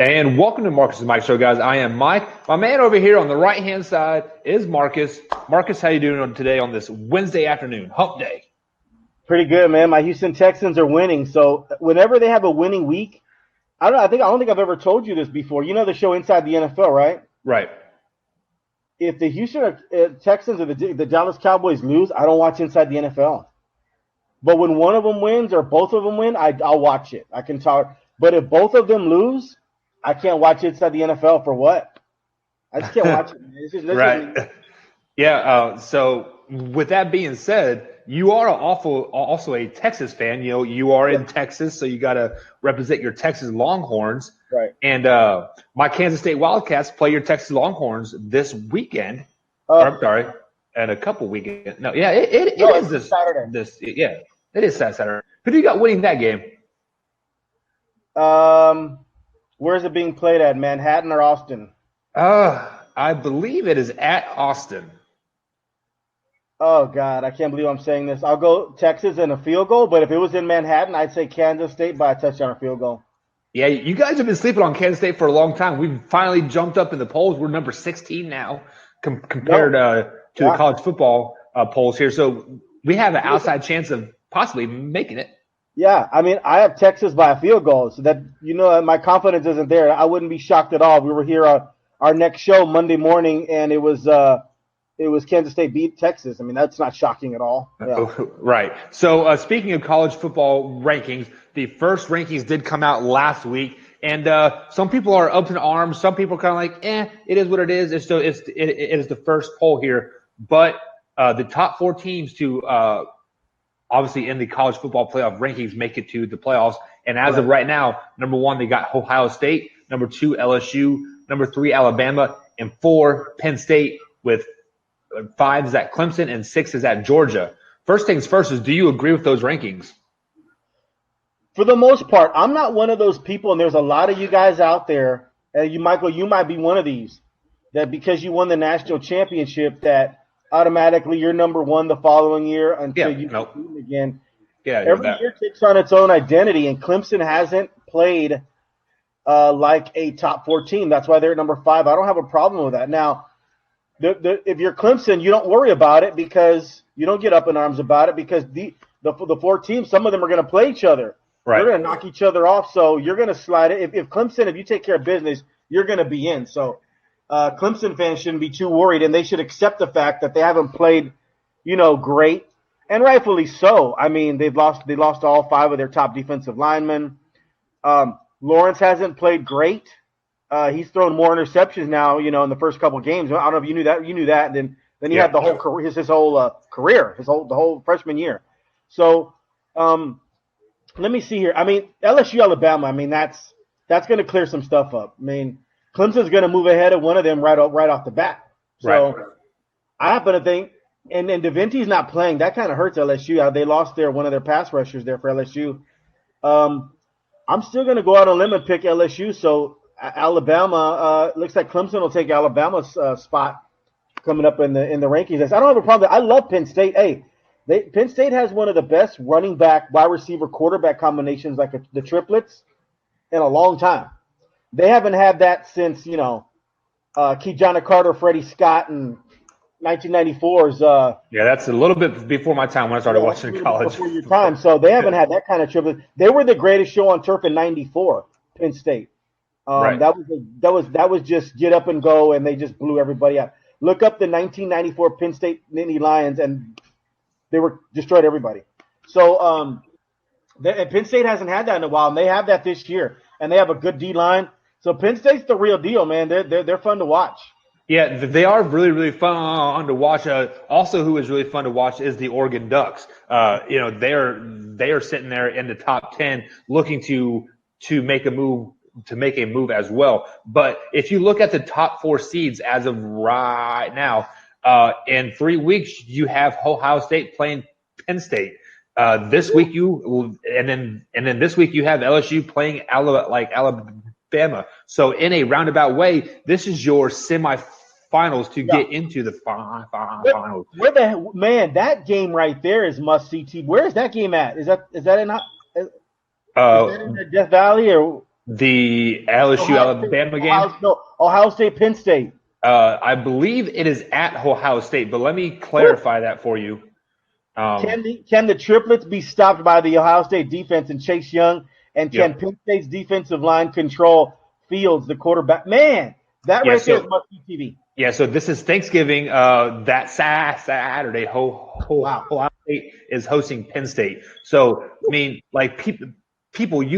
And welcome to Marcus and Mike Show, guys. I am Mike. My man over here on the right-hand side is Marcus. Marcus, how you doing today on this Wednesday afternoon, hump day? Pretty good, man. My Houston Texans are winning. So whenever they have a winning week, I don't think I've ever told you this before. You know the show Inside the NFL, right? Right. If the Houston Texans or the Dallas Cowboys lose, I don't watch Inside the NFL. But when one of them wins or both of them win, I'll watch it. I can talk. But if both of them lose, I can't watch Inside the NFL for what? I just can't watch it. It's just, right. Yeah. So with that being said, you are also a Texas fan. You know, you are in Texas, so you got to represent your Texas Longhorns. Right. And my Kansas State Wildcats play your Texas Longhorns this weekend. I'm sorry, and a couple weekends. No, yeah, it is this Saturday. It is Saturday. Who do you got winning that game? Where's it being played at? Manhattan or Austin? I believe it is at Austin. Oh, God, I can't believe I'm saying this. I'll go Texas in a field goal, but if it was in Manhattan, I'd say Kansas State by a touchdown or field goal. Yeah, you guys have been sleeping on Kansas State for a long time. We've finally jumped up in the polls. We're number 16 now compared to the college football polls here. So we have an outside chance of possibly making it. Yeah, I mean, I have Texas by a field goal, so that, you know, my confidence isn't there. I wouldn't be shocked at all. We were here our next show Monday morning, and it was Kansas State beat Texas. I mean, that's not shocking at all. Yeah. Right. So speaking of college football rankings, the first rankings did come out last week, and some people are up in arms. Some people are kind of like, it is what it is. It is the first poll here, but the top four teams to obviously in the college football playoff rankings make it to the playoffs. And as of right now, number 1, they got Ohio State, number 2, LSU, number 3, Alabama, and 4, Penn State, with 5 is at Clemson and 6 is at Georgia. First things first is, do you agree with those rankings? For the most part, I'm not one of those people, and there's a lot of you guys out there, and you might be one of these, that because you won the national championship that automatically you're number 1 the following year until you compete again. Yeah, every year takes on its own identity, and Clemson hasn't played like a top 4 team. That's why they're at number 5. I don't have a problem with that. Now, if you're Clemson, you don't worry about it because you don't get up in arms about it because the 4 teams, some of them are going to play each other. Right. They're going to knock each other off, so you're going to slide it. If Clemson, if you take care of business, you're going to be in. So Clemson fans shouldn't be too worried, and they should accept the fact that they haven't played, great, and rightfully so. I mean, they lost all 5 of their top defensive linemen. Lawrence hasn't played great. He's thrown more interceptions now, in the first couple of games. I don't know if you knew that. You knew that. And then he had the whole career, his whole career, the whole freshman year. So let me see here. I mean, LSU, Alabama. I mean, that's going to clear some stuff up. I mean, Clemson's going to move ahead of one of them right off the bat. So I happen to think, and DeVinte's not playing. That kind of hurts LSU. They lost one of their pass rushers there for LSU. I'm still going to go out on a limb and pick LSU. So Alabama, looks like Clemson will take Alabama's spot coming up in the rankings. I don't have a problem. I love Penn State. Hey, Penn State has one of the best running back, wide receiver, quarterback combinations, like the triplets, in a long time. They haven't had that since, Keyjana Carter, Freddie Scott, and 1994's. Yeah, that's a little bit before my time when I started watching college. Before your time, so they haven't had that kind of triplet. They were the greatest show on turf in '94, Penn State. That was just get up and go, and they just blew everybody out. Look up the 1994 Penn State Nittany Lions, and they destroyed everybody. So, and Penn State hasn't had that in a while, and they have that this year, and they have a good D line. So Penn State's the real deal, man. They're fun to watch. Yeah, they are really, really fun to watch. Also, who is really fun to watch is the Oregon Ducks. They are sitting there in the top 10, looking to make a move as well. But if you look at the top 4 seeds as of right now, in 3 weeks you have Ohio State playing Penn State. This week and then this week you have LSU playing Alabama. So in a roundabout way, this is your semifinals to get into the finals. Man, that game right there is must see TV. Where is that game at? Is that in the Death Valley or? The LSU Alabama game. Ohio State, Penn State. I believe it is at Ohio State, but let me clarify that for you. Can the triplets be stopped by the Ohio State defense and Chase Young? And can Penn State's defensive line control Fields, the quarterback? Man, that right there is must-see TV. Yeah, so this is Thanksgiving. That Saturday, Ohio State is hosting Penn State. So, I mean, like people in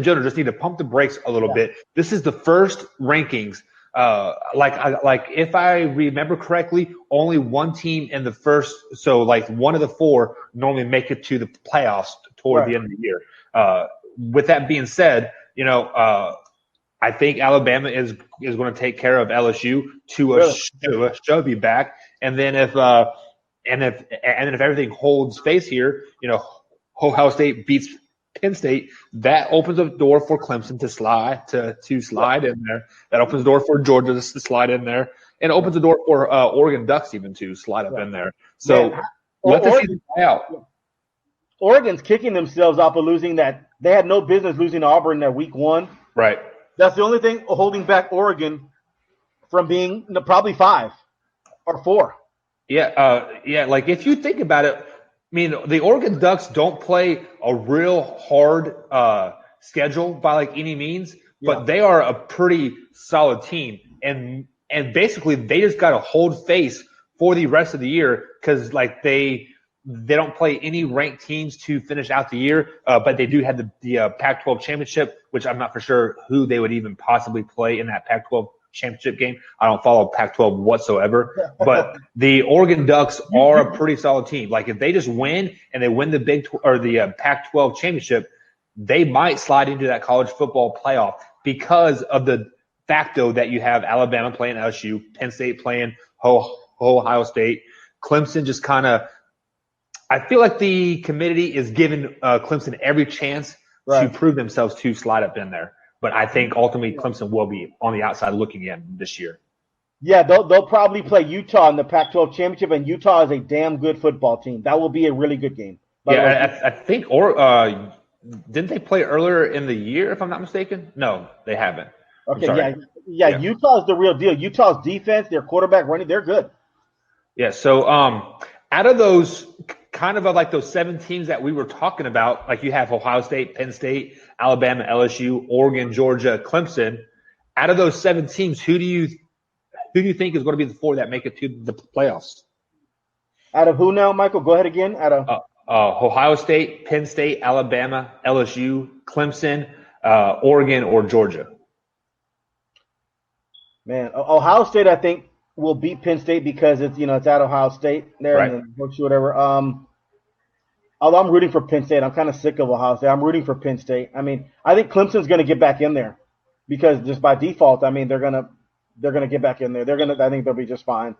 general just need to pump the brakes a little bit. This is the first rankings. Like if I remember correctly, only one team in the first, so like one of the four normally make it to the playoffs toward the end of the year. With that being said, I think Alabama is going to take care of LSU to be back, and then if everything holds face here, Ohio State beats Penn State, that opens a door for Clemson to slide in there. That opens the door for Georgia to slide in there, and opens the door for Oregon Ducks even to slide up in there. So let the season play out. Oregon's kicking themselves off of losing that. They had no business losing to Auburn that week 1. Right. That's the only thing holding back Oregon from being probably 5 or 4. Yeah. Like if you think about it, I mean, the Oregon Ducks don't play a real hard schedule by like any means, but they are a pretty solid team, and basically they just got to hold face for the rest of the year because like they don't play any ranked teams to finish out the year, but they do have the Pac-12 championship, which I'm not for sure who they would even possibly play in that Pac-12 championship game. I don't follow Pac-12 whatsoever, but the Oregon Ducks are a pretty solid team. Like if they just win and they win the the Pac-12 championship, they might slide into that college football playoff because of the fact though that you have Alabama playing LSU, Penn State playing Ohio State, Clemson just kind of. I feel like the committee is giving Clemson every chance to prove themselves to slide up in there. But I think ultimately Clemson will be on the outside looking in this year. Yeah, they'll probably play Utah in the Pac-12 championship, and Utah is a damn good football team. That will be a really good game. I think didn't they play earlier in the year, if I'm not mistaken? No, they haven't. Okay, yeah. Utah is the real deal. Utah's defense, their quarterback running, they're good. Yeah, so out of those kind of like those 7 teams that we were talking about, like you have Ohio State, Penn State, Alabama, LSU, Oregon, Georgia, Clemson. Out of those 7 teams, who do you think is going to be the 4 that make it to the playoffs? Out of who now, Michael? Go ahead again. Out of Ohio State, Penn State, Alabama, LSU, Clemson, Oregon, or Georgia. Man, Ohio State, I think, will beat Penn State because it's at Ohio State there and whatever. Although I'm rooting for Penn State, I'm kind of sick of Ohio State. I'm rooting for Penn State. I mean, I think Clemson's going to get back in there because just by default, I mean they're gonna get back in there. I think they'll be just fine.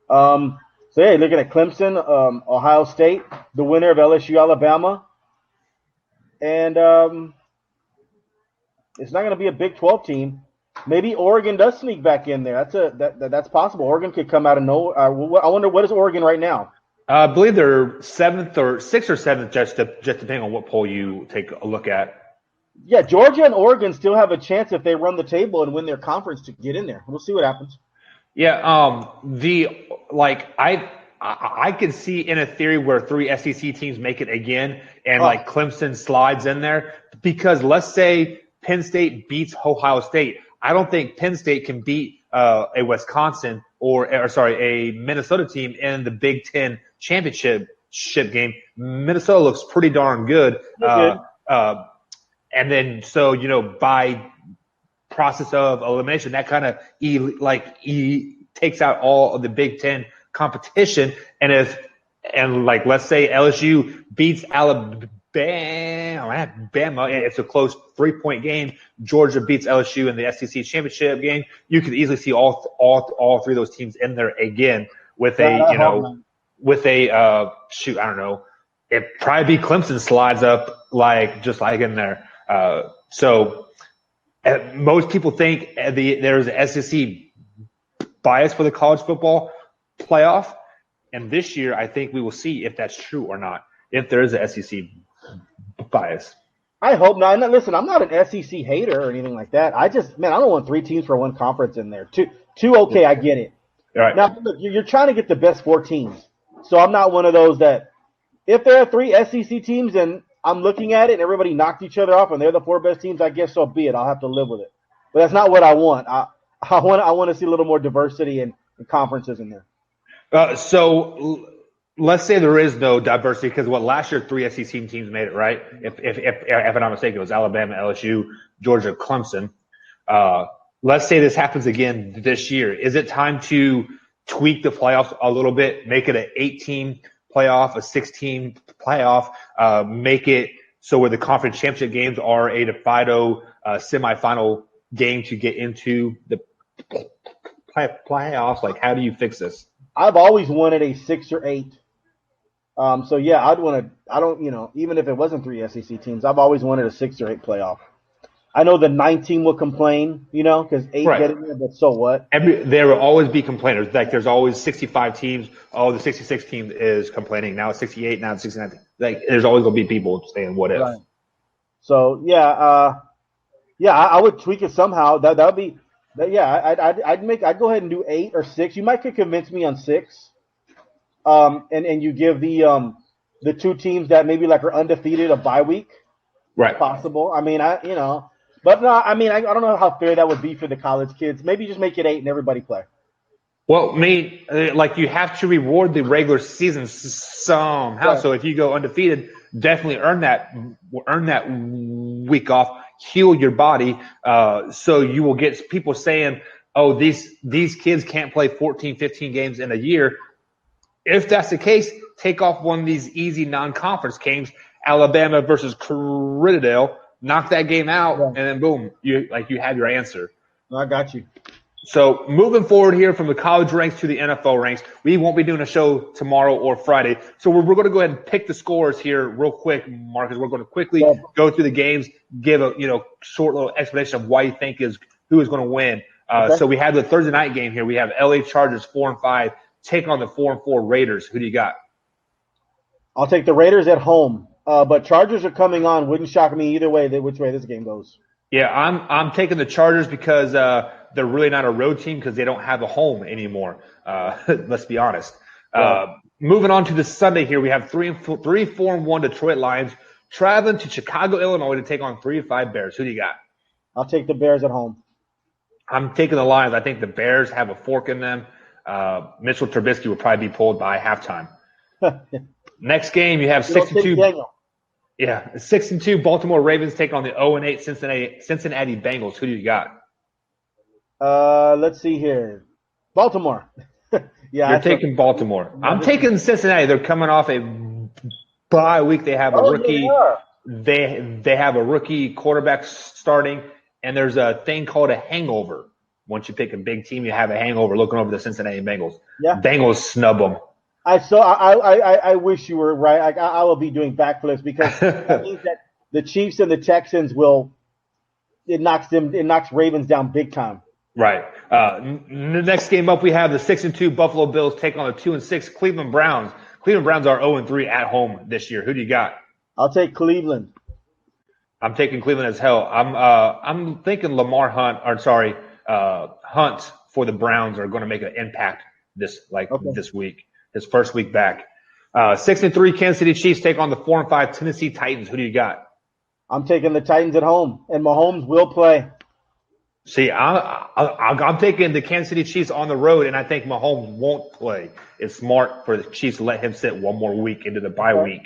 So yeah, looking at Clemson, Ohio State, the winner of LSU, Alabama, and it's not going to be a Big 12 team. Maybe Oregon does sneak back in there. That's possible. Oregon could come out of nowhere. I wonder what is Oregon right now. I believe they're 7th or 6th or 7th, just depending on what poll you take a look at. Yeah, Georgia and Oregon still have a chance if they run the table and win their conference to get in there. We'll see what happens. Yeah, I could see in a theory where 3 SEC teams make it again, and like Clemson slides in there because let's say Penn State beats Ohio State. I don't think Penn State can beat a Wisconsin or a Minnesota team in the Big Ten championship game. Minnesota looks pretty darn good. And then so, by process of elimination, that kind of takes out all of the Big Ten competition. And let's say LSU beats Alabama, it's a close 3-point game. Georgia beats LSU in the SEC championship game. You could easily see all 3 of those teams in there again with I don't know. It'd probably be Clemson slides up just like in there. So most people think there's an SEC bias for the college football playoff. And this year, I think we will see if that's true or not, if there is an SEC bias. I hope not. Listen, I'm not an SEC hater or anything like that. I don't want 3 teams for one conference in there. Two, okay, I get it. All right. Now, look, you're trying to get the best 4 teams. So I'm not one of those that if there are 3 SEC teams and I'm looking at it and everybody knocked each other off and they're the 4 best teams, I guess so be it. I'll have to live with it. But that's not what I want. I want to see a little more diversity and conferences in there. So let's say there is no diversity because last year 3 SEC teams made it, right? If I'm not mistaken, it was Alabama, LSU, Georgia, Clemson. Let's say this happens again this year. Is it time to tweak the playoffs a little bit, make it an 8-team playoff, a 6-team playoff, make it so where the conference championship games are a de facto semifinal game to get into the playoffs? Like, how do you fix this? I've always wanted a 6 or 8. So yeah, I'd want to. I don't, even if it wasn't 3 SEC teams, I've always wanted a 6 or 8 playoff. I know the 9 team will complain, because 8 Right. get in there, but so what? There will always be complainers. Like, there's always 65 teams. Oh, the 66 team is complaining. Now it's 68. Now it's 69. Like, there's always going to be people saying, what if? Right. So yeah, I would tweak it somehow. That would be, yeah. I'd go ahead and do 8 or 6. You might could convince me on 6. And you give the 2 teams that maybe like are undefeated a bye week. Right. Possible. I mean, but no, I mean, I don't know how fair that would be for the college kids. Maybe just make it 8 and everybody play. Well, like, you have to reward the regular season somehow. Right. So if you go undefeated, definitely earn that week off, heal your body. So you will get people saying, oh, these kids can't play 14, 15 games in a year. If that's the case, take off one of these easy non-conference games, Alabama versus Crittendale, knock that game out, Yeah. and then boom, you have your answer. I got you. So moving forward here from the college ranks to the NFL ranks, we won't be doing a show tomorrow or Friday. So we're going to go ahead and pick the scores here real quick, Marcus. We're going to quickly go through the games, give a short little explanation of why you think who is going to win. Okay. So we have the Thursday night game here. We have LA Chargers 4-5 take on the 4-4 Raiders. Who do you got? I'll take the Raiders at home. But Chargers are coming on. Wouldn't shock me either way which way this game goes. Yeah, I'm taking the Chargers because they're really not a road team because they don't have a home anymore. Let's be honest. Moving on to the Sunday here, we have 3-4-1 Detroit Lions traveling to Chicago, Illinois to take on 3-5 Bears. Who do you got? I'll take the Bears at home. I'm taking the Lions. I think the Bears have a fork in them. Mitchell Trubisky will probably be pulled by halftime. Next game, you have 6-2. Yeah, 6-2 Baltimore Ravens take on the 0-8 Cincinnati Bengals. Who do you got? Let's see here. Baltimore. Yeah, you're taking Baltimore. I'm taking Cincinnati. They're coming off a bye week. They have a rookie. They have a rookie quarterback starting, and there's a thing called a hangover. Once you pick a big team, you have a hangover looking over the Cincinnati Bengals. Yeah. Bengals snub them. I wish you were right. I will be doing backflips because that means that the Chiefs and the Texans it knocks Ravens down big time. Right. The next game up, we have the 6-2 Buffalo Bills take on the 2-6 Cleveland Browns. Cleveland Browns are 0-3 at home this year. Who do you got? I'll take Cleveland. I'm taking Cleveland as hell. I'm thinking Hunt for the Browns are going to make an impact this week. His first week back. 6-3 Kansas City Chiefs take on the 4-5 Tennessee Titans. Who do you got? I'm taking the Titans at home, and Mahomes will play. See, I'm taking the Kansas City Chiefs on the road, and I think Mahomes won't play. It's smart for the Chiefs to let him sit one more week into the bye week.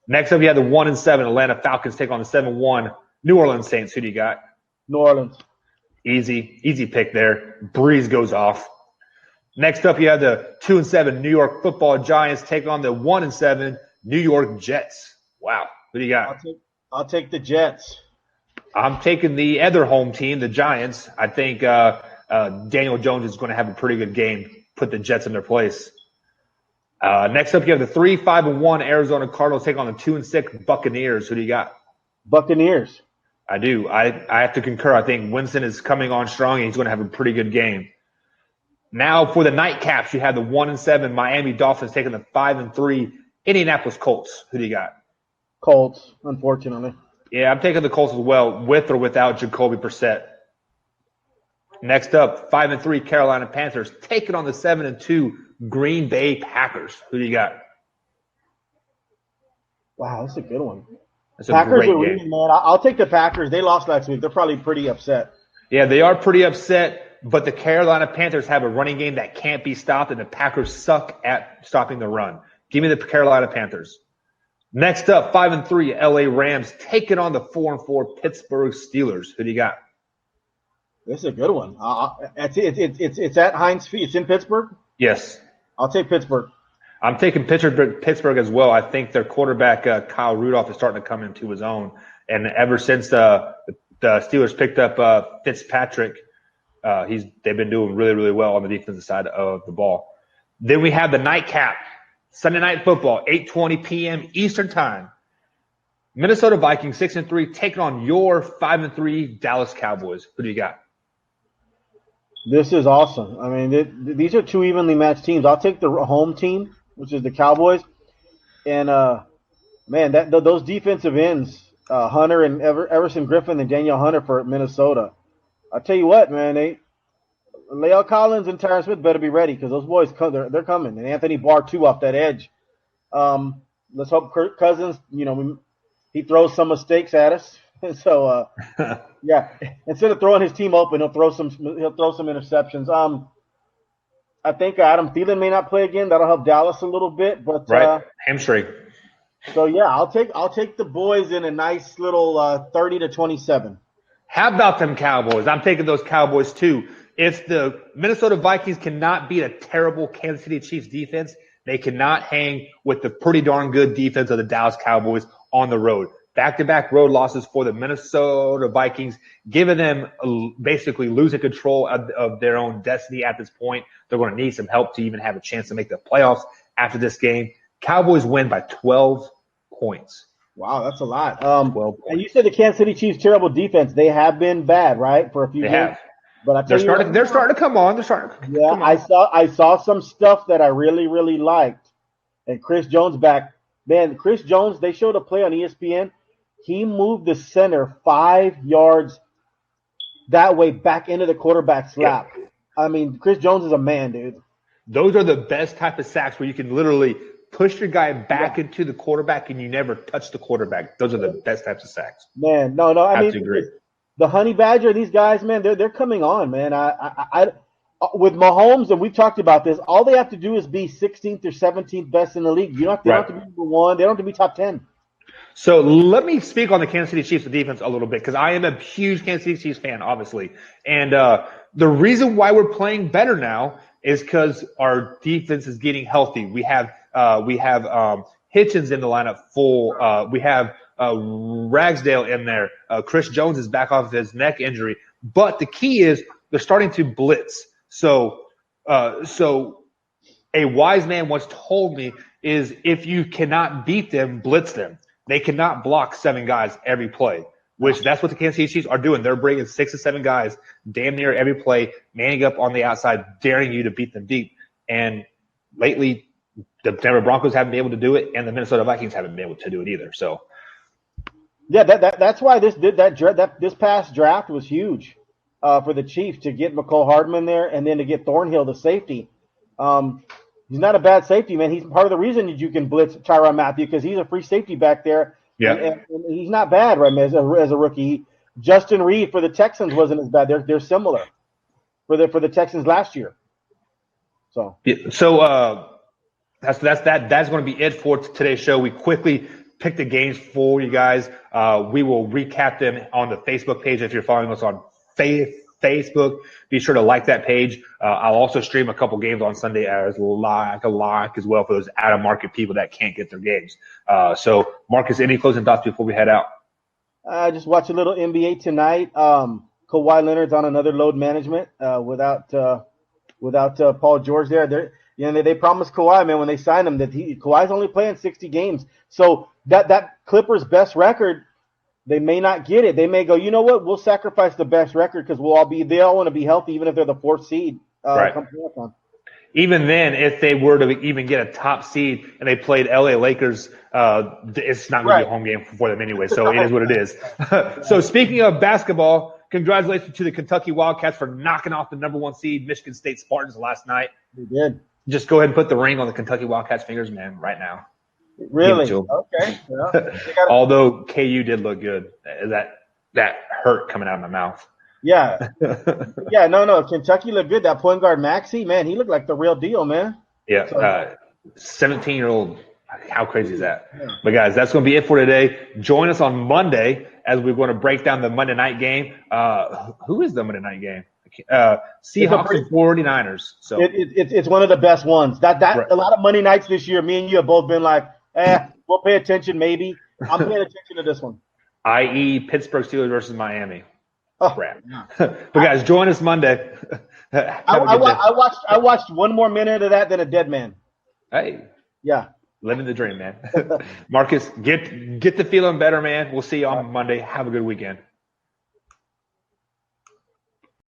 Next up, you have the 1-7 Atlanta Falcons take on the 7-1 New Orleans Saints. Who do you got? New Orleans. Easy pick there. Breeze goes off. Next up, you have the 2-7 New York Football Giants take on the 1-7 New York Jets. Wow. Who do you got? I'll take the Jets. I'm taking the other home team, the Giants. I think Daniel Jones is going to have a pretty good game, put the Jets in their place. Next up, you have the 3-5-1 Arizona Cardinals take on the 2-6 Buccaneers. Who do you got? Buccaneers. I do. I have to concur. I think Winston is coming on strong, and he's going to have a pretty good game. Now for the nightcaps, you have the 1-7 Miami Dolphins taking the 5-3 Indianapolis Colts. Who do you got? Colts, unfortunately. Yeah, I'm taking the Colts as well, with or without Jacoby Brissett. Next up, 5-3 Carolina Panthers taking on the 7-2 Green Bay Packers. Who do you got? Wow, that's a good one. That's a Packers great are game. winning, man. I'll take the Packers. They lost last week. They're probably pretty upset. Yeah, they are pretty upset, but the Carolina Panthers have a running game that can't be stopped, and the Packers suck at stopping the run. Give me the Carolina Panthers. Next up, 5-3 LA Rams taking on the 4-4 Pittsburgh Steelers. Who do you got? This is a good one. It's at Heinz Field. It's in Pittsburgh. Yes. I'll take Pittsburgh. I'm taking Pittsburgh as well. I think their quarterback, Kyle Rudolph, is starting to come into his own. And ever since the Steelers picked up Fitzpatrick, they've been doing really, really well on the defensive side of the ball. Then we have the nightcap, Sunday Night Football, 8:20 p.m. Eastern Time. Minnesota Vikings, 6-3, taking on your 5-3 Dallas Cowboys. Who do you got? This is awesome. I mean, these are two evenly matched teams. I'll take the home team, which is the Cowboys. And, man, those defensive ends, Hunter and Everson Griffin and Daniel Hunter for Minnesota. I'll tell you what, man, La'el Collins and Tyron Smith better be ready because those boys, they're coming. And Anthony Barr, too, off that edge. Let's hope Kirk Cousins, he throws some mistakes at us. So, yeah, instead of throwing his team open, he'll throw some interceptions. I think Adam Thielen may not play again. That'll help Dallas a little bit, but right, hamstring. So yeah, I'll take the boys in a nice little 30-27. How about them Cowboys? I'm taking those Cowboys too. If the Minnesota Vikings cannot beat a terrible Kansas City Chiefs defense, they cannot hang with the pretty darn good defense of the Dallas Cowboys on the road. Back-to-back road losses for the Minnesota Vikings, giving them basically losing control of their own destiny at this point. They're going to need some help to even have a chance to make the playoffs after this game. Cowboys win by 12 points. Wow, that's a lot. 12 points. And you said the Kansas City Chiefs' terrible defense. They have been bad, right, for a few games. Have. But they're starting to come on. Yeah, I saw some stuff that I really, really liked. And Chris Jones back. Man, Chris Jones, they showed a play on ESPN. He moved the center 5 yards that way back into the quarterback's lap. Yeah. I mean, Chris Jones is a man, dude. Those are the best type of sacks where you can literally push your guy back into the quarterback and you never touch the quarterback. Those are the best types of sacks. Man, no. I mean, agree. The Honey Badger, these guys, man, they're coming on, man. I with Mahomes, and we've talked about this, all they have to do is be 16th or 17th best in the league. They don't have to be number one. They don't have to be top 10. So let me speak on the Kansas City Chiefs defense a little bit because I am a huge Kansas City Chiefs fan, obviously. And the reason why we're playing better now is because our defense is getting healthy. We have Hitchens in the lineup full. We have Ragsdale in there. Chris Jones is back off of his neck injury. But the key is they're starting to blitz. So a wise man once told me is if you cannot beat them, blitz them. They cannot block 7 guys every play, which that's what the Kansas City Chiefs are doing. They're bringing 6 to 7 guys damn near every play, manning up on the outside, daring you to beat them deep. And lately, the Denver Broncos haven't been able to do it, and the Minnesota Vikings haven't been able to do it either. So, yeah, that's why this past draft was huge for the Chiefs to get McCole Hardman there and then to get Thornhill, the safety. He's not a bad safety, man. He's part of the reason that you can blitz Tyrann Mathieu because he's a free safety back there. Yeah, and he's not bad, right, as a rookie. Justin Reed for the Texans wasn't as bad. They're similar for the Texans last year. So that's going to be it for today's show. We quickly picked the games for you guys. We will recap them on the Facebook page if you're following us on Facebook. Be sure to like that page. I'll also stream a couple games on Sunday as like as well for those out of market people that can't get their games. So Marcus, any closing thoughts before we head out? Just watch a little NBA tonight. Kawhi Leonard's on another load management without Paul George there. They promised Kawhi, man, when they signed him that Kawhi's only playing 60 games. So that Clippers best record, they may not get it. They may go, you know what? We'll sacrifice the best record because they all want to be healthy, even if they're the 4th seed. Right. even then, if they were to even get a top seed and they played LA Lakers, it's not going to be a home game for them anyway. So it is what it is. So speaking of basketball, congratulations to the Kentucky Wildcats for knocking off the number 1 seed Michigan State Spartans last night. They did. Just go ahead and put the ring on the Kentucky Wildcats fingers, man, right now. Really? Okay. Yeah. Although KU did look good. That hurt coming out of my mouth. Yeah. Yeah, no. Kentucky looked good. That point guard, Maxey, man, he looked like the real deal, man. Yeah. 17-year-old. How crazy is that? Yeah. But, guys, that's going to be it for today. Join us on Monday as we're going to break down the Monday night game. Who is the Monday night game? Seahawks and 49ers. So it's one of the best ones. That right. A lot of Monday nights this year, me and you have both been like, we'll pay attention maybe. I'm paying attention to this one. I.e. Pittsburgh Steelers versus Miami. Oh, crap. But, guys, join us Monday. I watched one more minute of that than a dead man. Hey. Yeah. Living the dream, man. Marcus, get the feeling better, man. We'll see you on Monday. Have a good weekend.